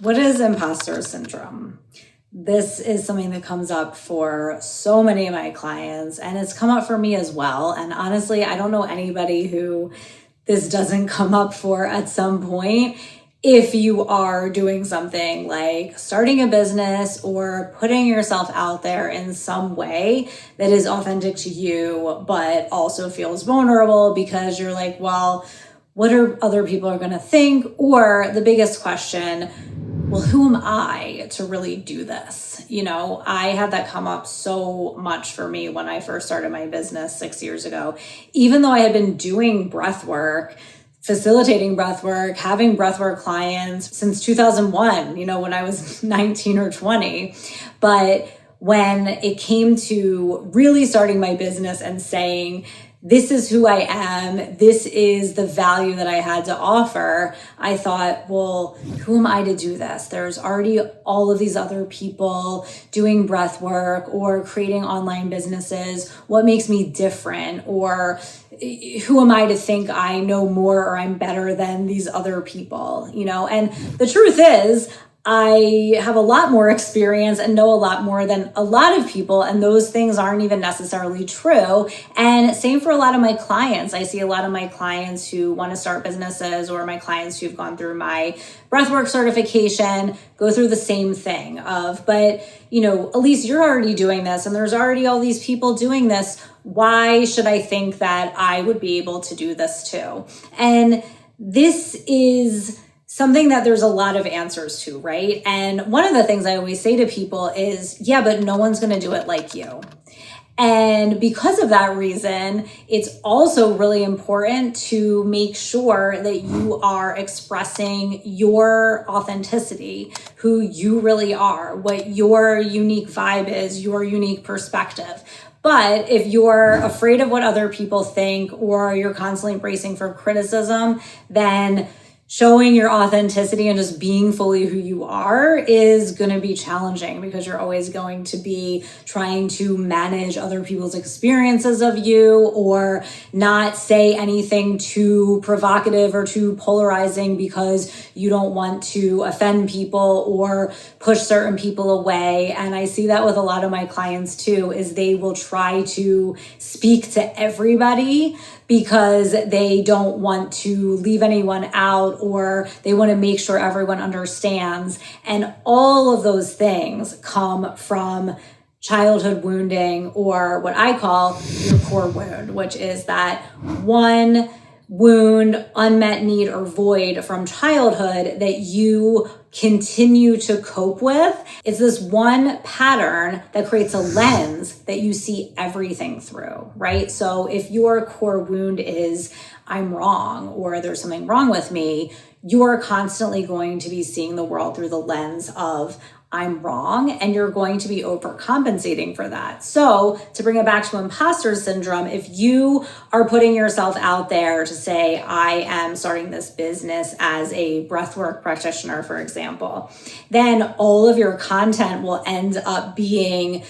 What is imposter syndrome? This is something that comes up for so many of my clients, and it's come up for me as well. And honestly, I don't know anybody who this doesn't come up for at some point. If you are doing something like starting a business or putting yourself out there in some way that is authentic to you, but also feels vulnerable because you're like, well, what are other people are going to think? Or the biggest question, well, who am I to really do this? I had that come up so much for me when I first started my business 6 years ago. Even though I had been doing breath work, facilitating breath work, having breath work clients since 2001, when I was 19 or 20. But when it came to really starting my business and saying, this is who I am, this is the value that I had to offer, I thought, well, who am I to do this? There's already all of these other people doing breath work or creating online businesses. What makes me different? Or who am I to think I know more or I'm better than these other people? And the truth is, I have a lot more experience and know a lot more than a lot of people, and those things aren't even necessarily true. And same for a lot of my clients. I see a lot of my clients who want to start businesses, or my clients who've gone through my breathwork certification go through the same thing of, but Elise, you're already doing this and there's already all these people doing this. Why should I think that I would be able to do this too? And this is something that there's a lot of answers to, right? And one of the things I always say to people is, yeah, but no one's going to do it like you. And because of that reason, it's also really important to make sure that you are expressing your authenticity, who you really are, what your unique vibe is, your unique perspective. But if you're afraid of what other people think, or you're constantly bracing for criticism, then showing your authenticity and just being fully who you are is going to be challenging, because you're always going to be trying to manage other people's experiences of you, or not say anything too provocative or too polarizing because you don't want to offend people or push certain people away. And I see that with a lot of my clients too, is they will try to speak to everybody because they don't want to leave anyone out, or they want to make sure everyone understands. And all of those things come from childhood wounding, or what I call your core wound, which is that one wound, unmet need, or void from childhood that you continue to cope with. It's this one pattern that creates a lens that you see everything through, right? So if your core wound is, I'm wrong, or there's something wrong with me, you're constantly going to be seeing the world through the lens of, I'm wrong, and you're going to be overcompensating for that. So to bring it back to imposter syndrome, if you are putting yourself out there to say, I am starting this business as a breathwork practitioner, for example, then all of your content will end up being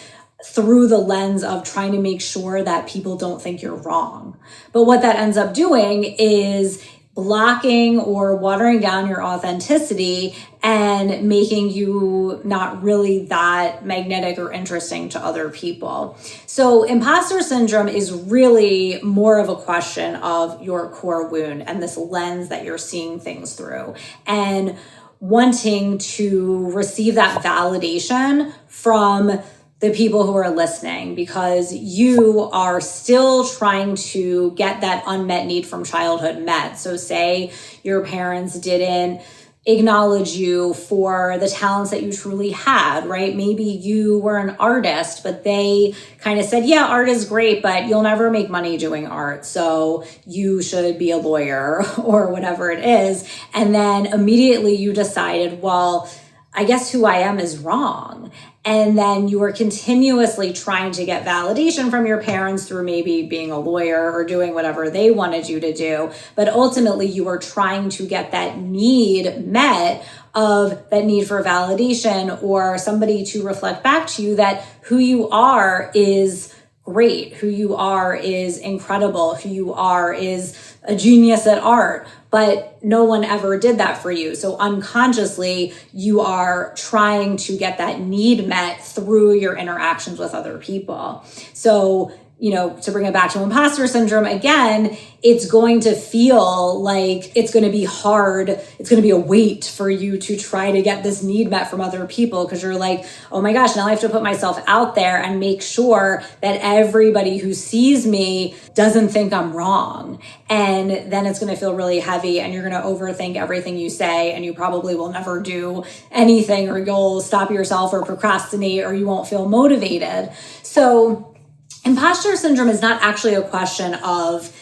through the lens of trying to make sure that people don't think you're wrong. But what that ends up doing is blocking or watering down your authenticity and making you not really that magnetic or interesting to other people. So imposter syndrome is really more of a question of your core wound and this lens that you're seeing things through, and wanting to receive that validation from the people who are listening, because you are still trying to get that unmet need from childhood met. So say your parents didn't acknowledge you for the talents that you truly had, right? Maybe you were an artist, but they kind of said, yeah, art is great, but you'll never make money doing art, so you should be a lawyer or whatever it is. And then immediately you decided, well, I guess who I am is wrong. And then you were continuously trying to get validation from your parents through maybe being a lawyer or doing whatever they wanted you to do. But ultimately you were trying to get that need met, of that need for validation, or somebody to reflect back to you that who you are is great. Who you are is incredible. Who you are is a genius at art, but no one ever did that for you. So unconsciously, you are trying to get that need met through your interactions with other people. So, to bring it back to imposter syndrome, again, it's going to feel like it's going to be hard. It's going to be a weight for you to try to get this need met from other people, because you're like, oh my gosh, now I have to put myself out there and make sure that everybody who sees me doesn't think I'm wrong. And then it's going to feel really heavy, and you're going to overthink everything you say, and you probably will never do anything, or you'll stop yourself or procrastinate, or you won't feel motivated. So imposter syndrome is not actually a question of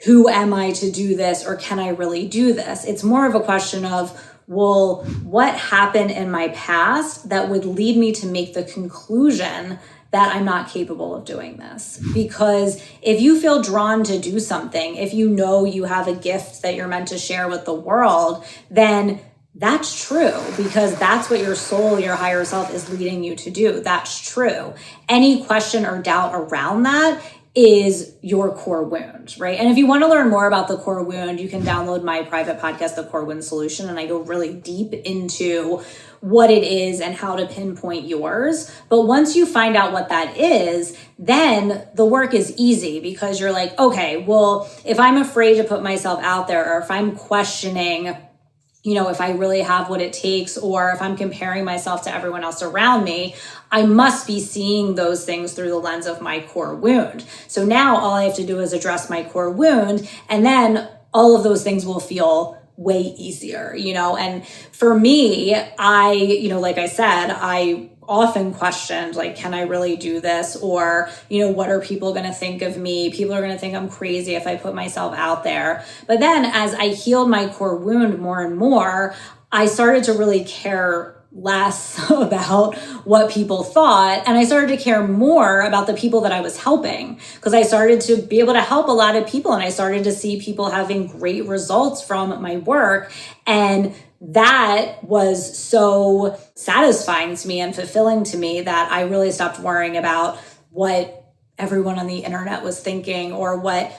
who am I to do this, or can I really do this? It's more of a question of, well, what happened in my past that would lead me to make the conclusion that I'm not capable of doing this? Because if you feel drawn to do something, if you know you have a gift that you're meant to share with the world, then that's true, because that's what your soul, your higher self, is leading you to do. That's true. Any question or doubt around that is your core wound, right? And if you want to learn more about the core wound, you can download my private podcast, The Core Wound Solution, and I go really deep into what it is and how to pinpoint yours. But once you find out what that is, then the work is easy, because you're like, okay, well, if I'm afraid to put myself out there, or if I'm questioning if I really have what it takes, or if I'm comparing myself to everyone else around me, I must be seeing those things through the lens of my core wound. So now all I have to do is address my core wound, and then all of those things will feel way easier, And for me, like I said, I often questioned, like, can I really do this? Or, what are people going to think of me? People are going to think I'm crazy if I put myself out there. But then as I healed my core wound more and more, I started to really care less about what people thought. And I started to care more about the people that I was helping, because I started to be able to help a lot of people, and I started to see people having great results from my work. And that was so satisfying to me and fulfilling to me that I really stopped worrying about what everyone on the internet was thinking, or what,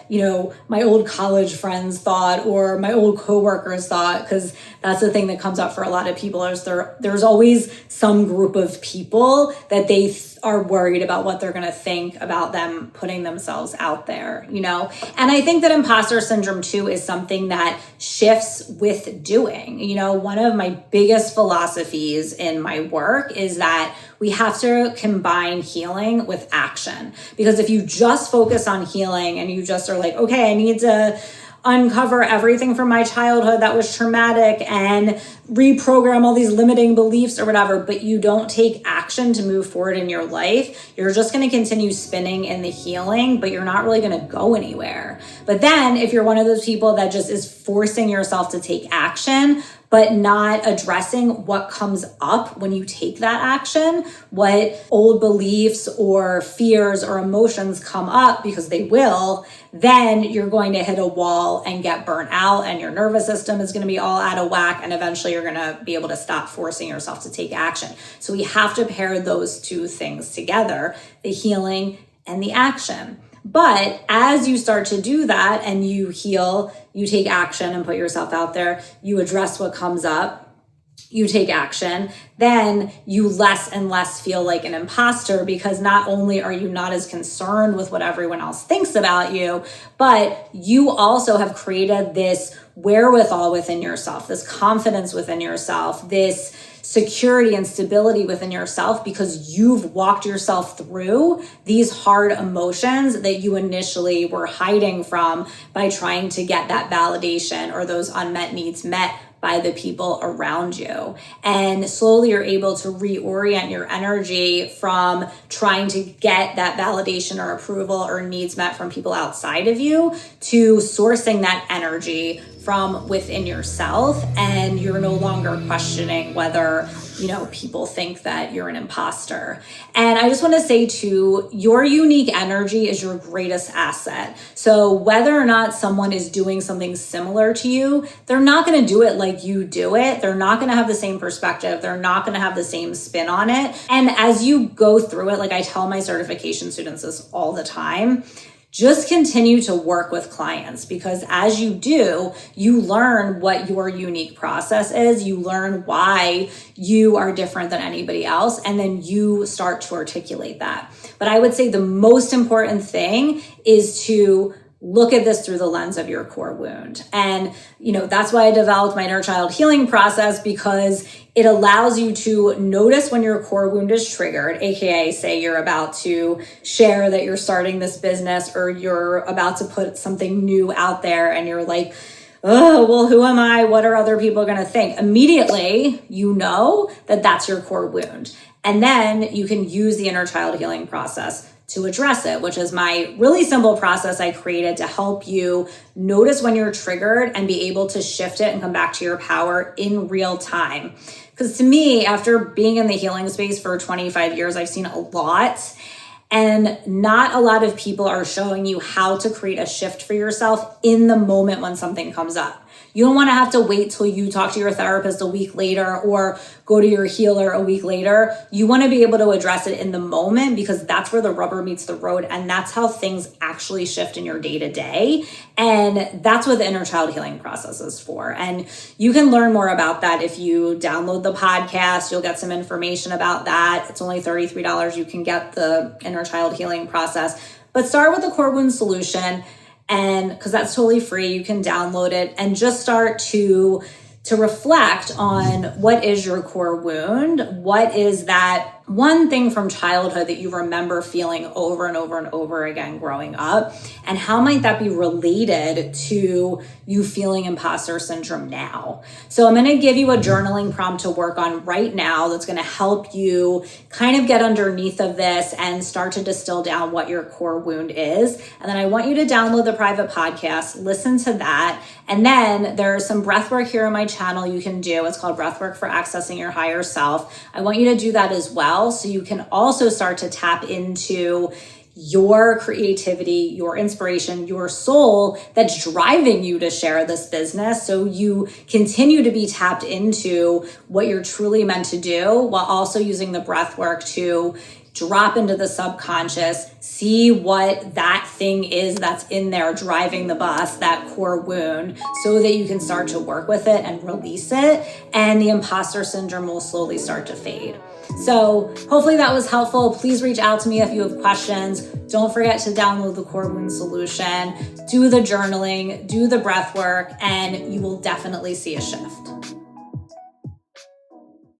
my old college friends thought, or my old coworkers thought, because that's the thing that comes up for a lot of people, is there's always some group of people that they are worried about what they're going to think about them putting themselves out there, And I think that imposter syndrome too is something that shifts with doing. One of my biggest philosophies in my work is that we have to combine healing with action. Because if you just focus on healing and you just are like, okay, I need to uncover everything from my childhood that was traumatic and reprogram all these limiting beliefs or whatever, but you don't take action to move forward in your life, you're just going to continue spinning in the healing, but you're not really going to go anywhere. But then if you're one of those people that just is forcing yourself to take action, but not addressing what comes up when you take that action, what old beliefs or fears or emotions come up, because they will, then you're going to hit a wall and get burnt out, and your nervous system is going to be all out of whack, and eventually you're going to be able to stop forcing yourself to take action. So we have to pair those two things together, the healing and the action. But as you start to do that and you heal, you take action and put yourself out there, you address what comes up, you take action, then you less and less feel like an imposter, because not only are you not as concerned with what everyone else thinks about you, but you also have created this wherewithal within yourself, this confidence within yourself, this security and stability within yourself, because you've walked yourself through these hard emotions that you initially were hiding from by trying to get that validation or those unmet needs met by the people around you. And slowly you're able to reorient your energy from trying to get that validation or approval or needs met from people outside of you to sourcing that energy from within yourself. And you're no longer questioning whether people think that you're an imposter. And I just want to say too, your unique energy is your greatest asset. So whether or not someone is doing something similar to you, they're not going to do it like you do it. They're not going to have the same perspective. They're not going to have the same spin on it. And as you go through it, like I tell my certification students this all the time, just continue to work with clients, because as you do, you learn what your unique process is. You learn why you are different than anybody else, and then you start to articulate that. But I would say the most important thing is to look at this through the lens of your core wound. And, that's why I developed my inner child healing process, because it allows you to notice when your core wound is triggered, AKA say you're about to share that you're starting this business, or you're about to put something new out there and you're like, oh, well, who am I? What are other people going to think? Immediately, you know that that's your core wound. And then you can use the inner child healing process to address it, which is my really simple process I created to help you notice when you're triggered and be able to shift it and come back to your power in real time. Because to me, after being in the healing space for 25 years, I've seen a lot. And not a lot of people are showing you how to create a shift for yourself in the moment when something comes up. You don't want to have to wait till you talk to your therapist a week later or go to your healer a week later. You want to be able to address it in the moment, because that's where the rubber meets the road. And that's how things actually shift in your day to day. And that's what the inner child healing process is for. And you can learn more about that if you download the podcast. You'll get some information about that. It's only $33. You can get the inner child healing process. But start with the core wound solution. And because that's totally free, you can download it and just start to reflect on what is your core wound. What is that one thing from childhood that you remember feeling over and over and over again growing up? And how might that be related to you feeling imposter syndrome now? So I'm going to give you a journaling prompt to work on right now that's going to help you kind of get underneath of this and start to distill down what your core wound is. And then I want you to download the private podcast, listen to that. And then there's some breath work here on my channel you can do. It's called Breathwork for Accessing Your Higher Self. I want you to do that as well, so you can also start to tap into your creativity, your inspiration, your soul that's driving you to share this business, so you continue to be tapped into what you're truly meant to do, while also using the breath work to drop into the subconscious, see what that thing is that's in there driving the bus, that core wound, so that you can start to work with it and release it, and the imposter syndrome will slowly start to fade. So hopefully that was helpful. Please reach out to me if you have questions. Don't forget to download the core wound solution, do the journaling, do the breath work, and you will definitely see a shift.